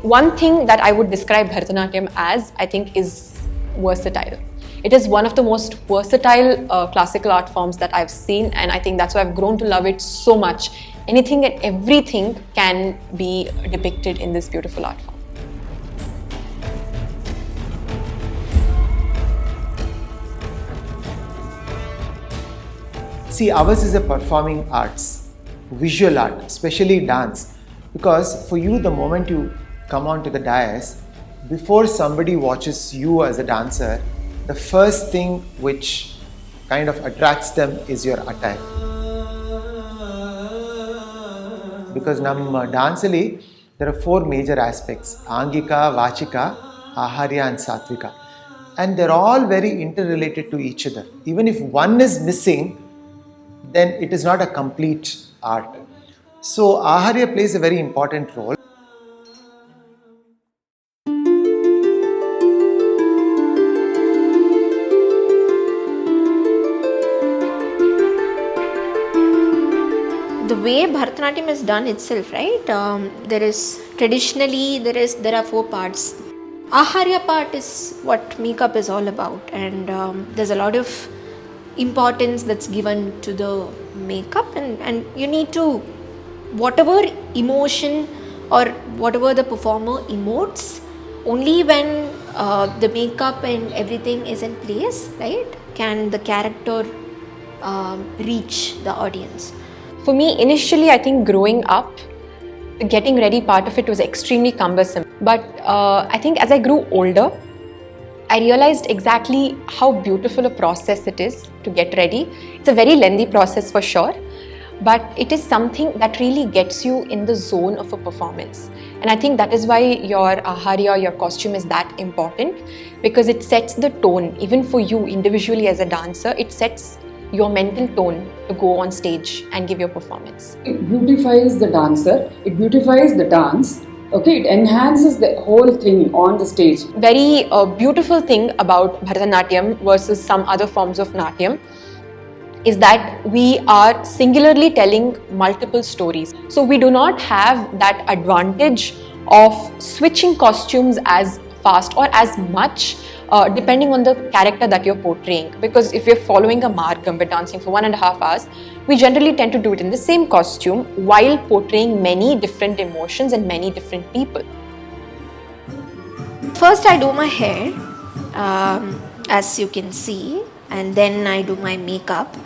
one thing that I would describe Bharatanatyam as, I think, is versatile. It is one of the most versatile classical art forms that I've seen, and I think that's why I've grown to love it so much. Anything and everything can be depicted in this beautiful art form. See, ours is a performing arts, visual art, especially dance. Because for you, the moment you come onto the dais, before somebody watches you as a dancer, the first thing which kind of attracts them is your attire. Because ನಮ್ಮ ಡ್ಯಾನ್ಸಲ್ಲಿ there are 4 major aspects: Angika, Vachika, Aharya and Satvika. And they're all very interrelated to each other. Even if one is missing, then it is not a complete art. So Aharya plays a very important role. The way Bharatanatyam is done itself, right? There are 4 parts. Aharya part is what makeup is all about, and there's a lot of importance that's given to the makeup, and you need to, whatever emotion or whatever the performer emotes, only when the makeup and everything is in place, right, can the character reach the audience. For me, initially, I think growing up, the getting ready part of it was extremely cumbersome. But I think as I grew older, I realized exactly how beautiful a process it is to get ready. It's a very lengthy process for sure, but it is something that really gets you in the zone of a performance. And I think that is why your Aharya, your costume is that important, because it sets the tone. Even for you individually as a dancer, it sets your mental tone to go on stage and give your performance. It beautifies the dancer, it beautifies the dance, okay, it enhances the whole thing on the stage. Very beautiful thing about Bharatanatyam versus some other forms of Natyam is that we are singularly telling multiple stories. So we do not have that advantage of switching costumes as fast or as much depending on the character that you're portraying. Because if you're following a margam, we're dancing for 1.5 hours, we generally tend to do it in the same costume while portraying many different emotions and many different people. First I do my hair, as you can see, and then I do my makeup.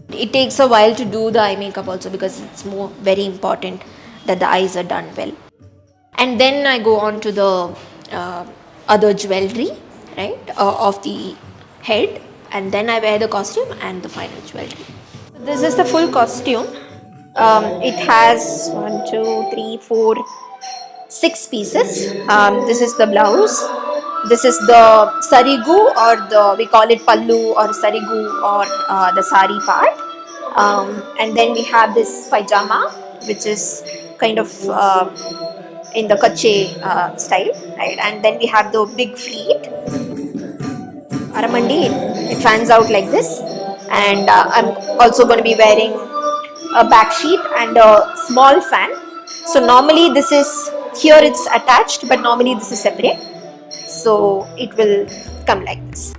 It takes a while to do the eye makeup also, because it's very important that the eyes are done well. And then I go on to the other jewellery, right, of the head, and then I wear the costume and the final jewellery. This is the full costume. It has 1, 2, 3, 4, 6 pieces. This is the blouse. This is the sarigu, or we call it pallu or sarigu, or the sari part. And then we have this pajama, which is kind of in the kache style, right? And then we have the big fleet. Aramandi, it fans out like this. And I'm also going to be wearing a back sheet and a small fan. So normally this is, here it's attached, but normally this is separate. So it will come like this.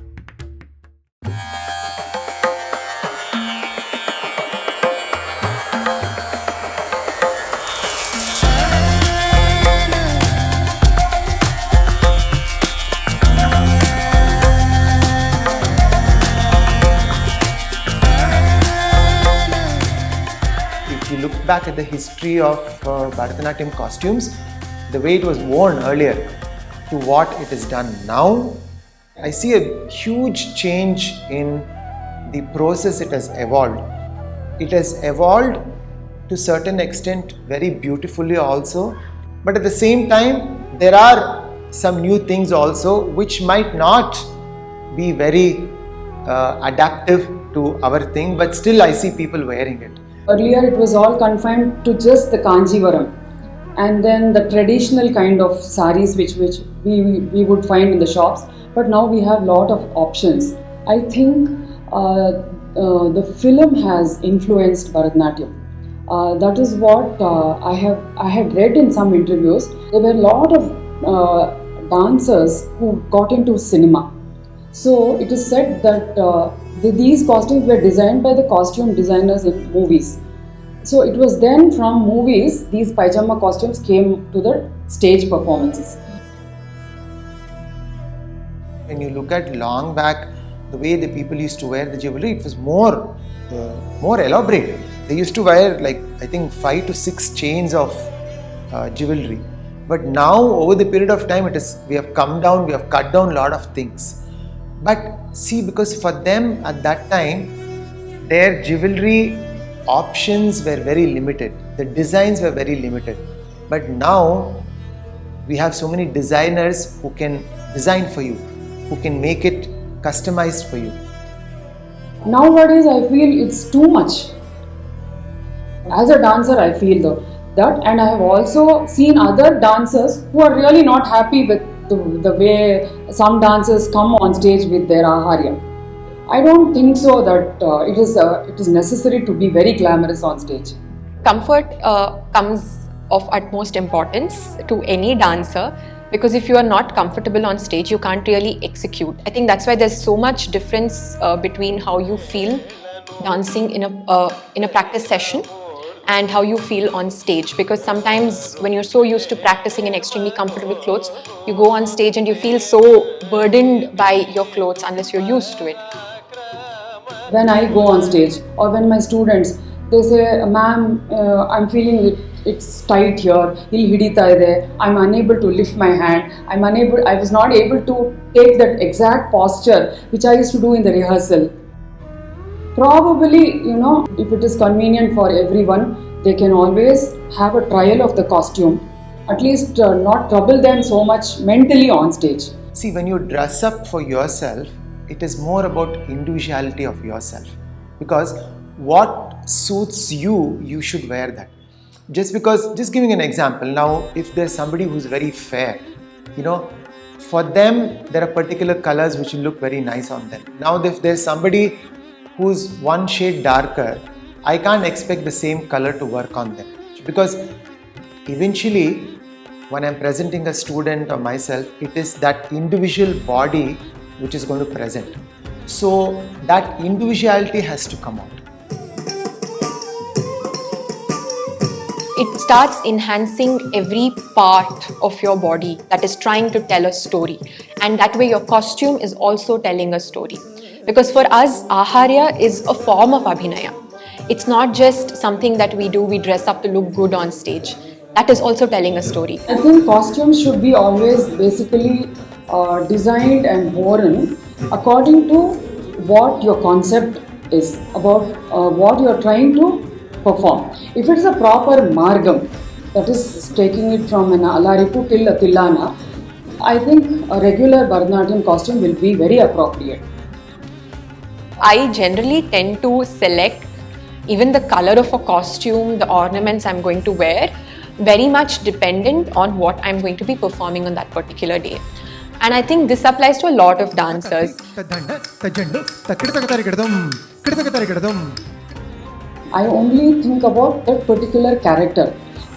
Look back at the history of Bharatanatyam costumes, the way it was worn earlier to what it is done now, I see a huge change in the process it has evolved. It has evolved to a certain extent very beautifully also, but at the same time there are some new things also which might not be very adaptive to our thing, but still I see people wearing it. Earlier it was all confined to just the Kanjivaram, and then the traditional kind of saris which we would find in the shops, but now we have lot of options. I think the film has influenced Bharatanatyam. That is what I had read in some interviews. There were a lot of dancers who got into cinema. So it is said that these costumes were designed by the costume designers in movies. So it was then from movies these pajama costumes came to the stage performances. When you look at long back, the way the people used to wear the jewelry, it was more elaborate. They used to wear like I think 5 to 6 chains of jewelry. But now over the period of time, we have come down, we have cut down a lot of things. But see, because for them at that time, their jewelry options were very limited. The designs were very limited. But now we have so many designers who can design for you, who can make it customized for you. Nowadays, I feel it's too much. As a dancer, I feel that, and I have also seen other dancers who are really not happy with the way some dancers come on stage with their AHARYA. I don't think so that it is necessary to be very glamorous on stage. Comfort comes of utmost importance to any dancer, because if you are not comfortable on stage, you can't really execute. I think that's why there's so much difference between how you feel dancing in a practice session and how you feel on stage, because sometimes when you're so used to practicing in extremely comfortable clothes, you go on stage and you feel so burdened by your clothes unless you're used to it. When I go on stage or when my students, they say, ma'am, I'm feeling it's tight here, I'm unable to lift my hand, I was not able to take that exact posture which I used to do in the rehearsal. Probably, if it is convenient for everyone, they can always have a trial of the costume, at least not trouble them so much mentally on stage. See, when you dress up for yourself, it is more about individuality of yourself, because what suits you, you should wear that. Just giving an example, now if there's somebody who's very fair, for them there are particular colors which will look very nice on them. Now if there's somebody who's one shade darker, I can't expect the same color to work on them, because eventually when I'm presenting a student or myself, it is that individual body which is going to present. So that individuality has to come out. It starts enhancing every part of your body that is trying to tell a story, and that way your costume is also telling a story. Because for us, AHARYA is a form of Abhinaya. It's not just something that we do, we dress up to look good on stage. That is also telling a story. I think costumes should be always basically designed and worn according to what your concept is, about what you are trying to perform. If it is a proper margam, that is taking it from an alaripu till a tillana, I think a regular Bharatanatyam costume will be very appropriate. I generally tend to select even the color of a costume, the ornaments I'm going to wear, very much dependent on what I'm going to be performing on that particular day. And I think this applies to a lot of dancers. I only think about that particular character.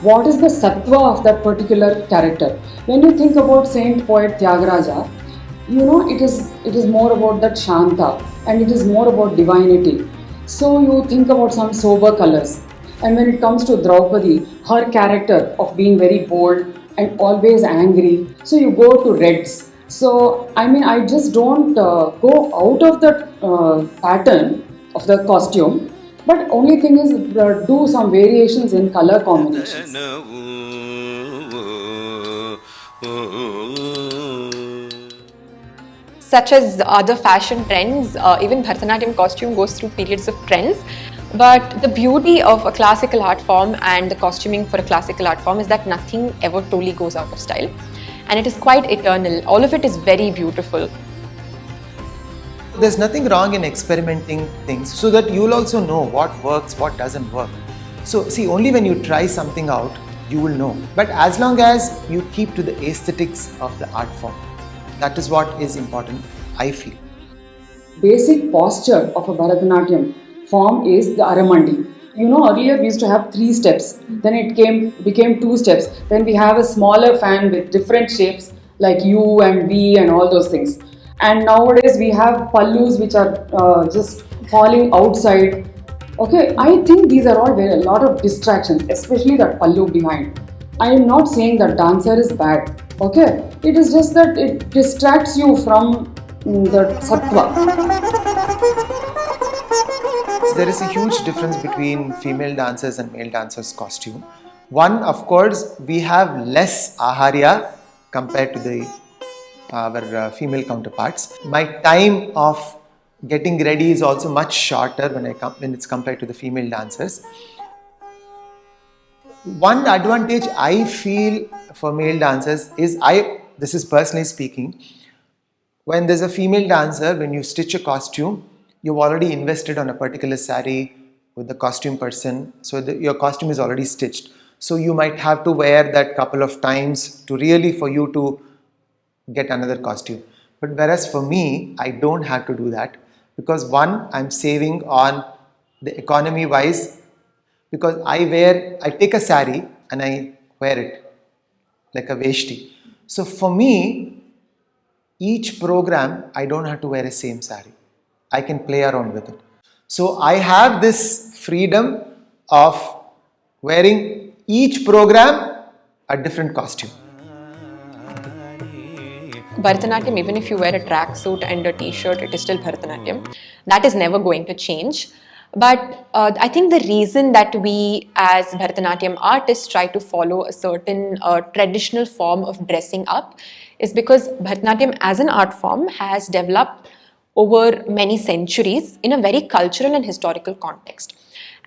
What is the sattva of that particular character? When you think about Saint Poet Tyagaraja, it is more about that Shanta, and it is more about divinity. So you think about some sober colors. And when it comes to Draupadi, her character of being very bold and always angry, so you go to reds. So I just don't go out of the pattern of the costume, but only thing is do some variations in color combinations. Such as other fashion trends, even Bharatanatyam costume goes through periods of trends. But the beauty of a classical art form and the costuming for a classical art form is that nothing ever totally goes out of style. And it is quite eternal. All of it is very beautiful. There's nothing wrong in experimenting things, so that you'll also know what works, what doesn't work. So see, only when you try something out, you will know. But as long as you keep to the aesthetics of the art form, that is what is important, I feel. Basic posture of a Bharatanatyam form is the Aramandi. earlier we used to have 3 steps, then it became 2 steps, then we have a smaller fan with different shapes like U and V and all those things. And nowadays we have pallus which are just falling outside. Okay, I think these are all a lot of distractions, especially that pallu behind. I am not saying that dancer is bad. Okay, it is just that it distracts you from the sattva. There is a huge difference between female dancers and male dancers' costume. One, of course, we have less aharya compared to our female counterparts. My time of getting ready is also much shorter when it's compared to the female dancers. One advantage I feel for male dancers is, this is personally speaking, when there's a female dancer, when you stitch a costume, you've already invested on a particular saree with the costume person, so your costume is already stitched. So you might have to wear that couple of times for you to get another costume. But whereas for me, I don't have to do that, because one, I'm saving on the economy wise, because I take a saree and I wear it like a veshti. So for me, each program, I don't have to wear a same saree. I can play around with it. So I have this freedom of wearing each program a different costume. Bharatanatyam, even if you wear a tracksuit and a t-shirt, it is still Bharatanatyam. That is never going to change. But I think the reason that we as Bharatanatyam artists try to follow a certain traditional form of dressing up is because Bharatanatyam as an art form has developed over many centuries in a very cultural and historical context.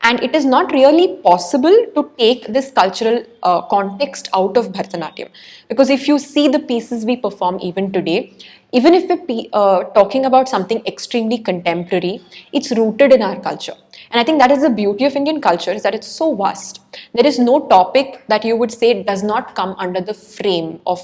And it is not really possible to take this cultural context out of Bharatanatyam. Because if you see the pieces we perform even today, even if we're talking about something extremely contemporary, it's rooted in our culture. And I think that is the beauty of Indian culture, is that it's so vast. There is no topic that you would say does not come under the frame of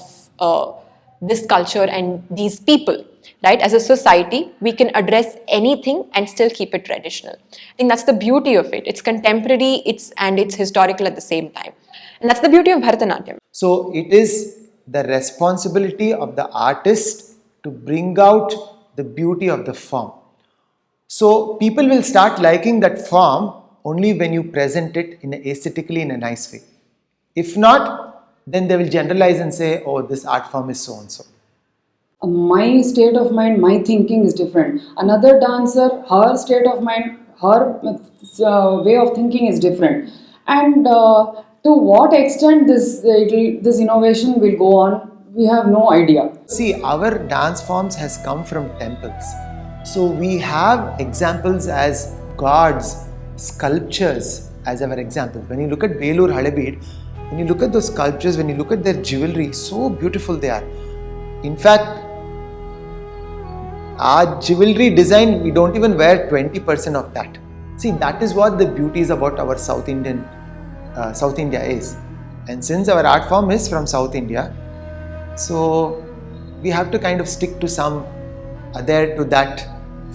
this culture and these people. Right? As a society, we can address anything and still keep it traditional. I think that's the beauty of it. It's contemporary, it's historical at the same time. And that's the beauty of Bharatanatyam. So it is the responsibility of the artist to bring out the beauty of the form. So people will start liking that form only when you present it aesthetically in a nice way. If not, then they will generalize and say, oh, this art form is so and so. My state of mind, my thinking is different. Another dancer, her state of mind, her way of thinking is different. And to what extent this innovation will go on, we have no idea. See, our dance forms has come from temples. So we have examples as gods, sculptures as our examples. When you look at Belur Halebid, when you look at those sculptures, when you look at their jewellery, so beautiful they are. In fact, our jewellery design, we don't even wear 20% of that. See, that is what the beauty is about our South India is. And since our art form is from South India, so we have to kind of stick to some adhere to that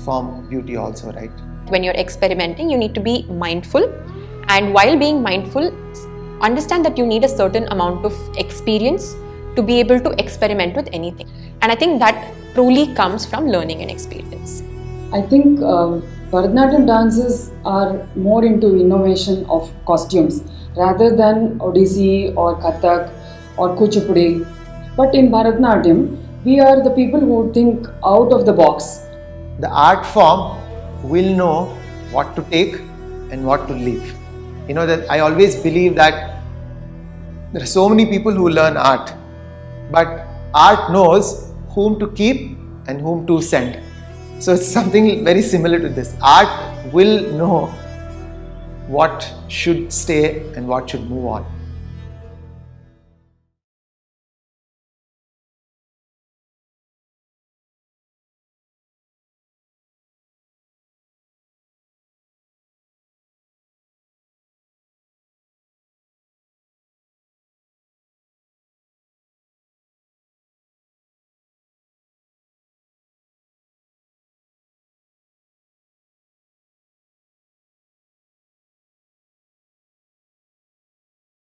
form beauty also, right? When you're experimenting, you need to be mindful. And while being mindful, understand that you need a certain amount of experience to be able to experiment with anything. And I think that truly comes from learning and experience. I think Bharatanatyam dances are more into innovation of costumes rather than Odissi or Kathak or kuchipudi. But in Bharatanatyam, we are the people who think out of the box. The art form will know what to take and what to leave. You know, that I always believe that there are so many people who learn art, but art knows whom to keep and whom to send. So it's something very similar to this. Art will know what should stay and what should move on.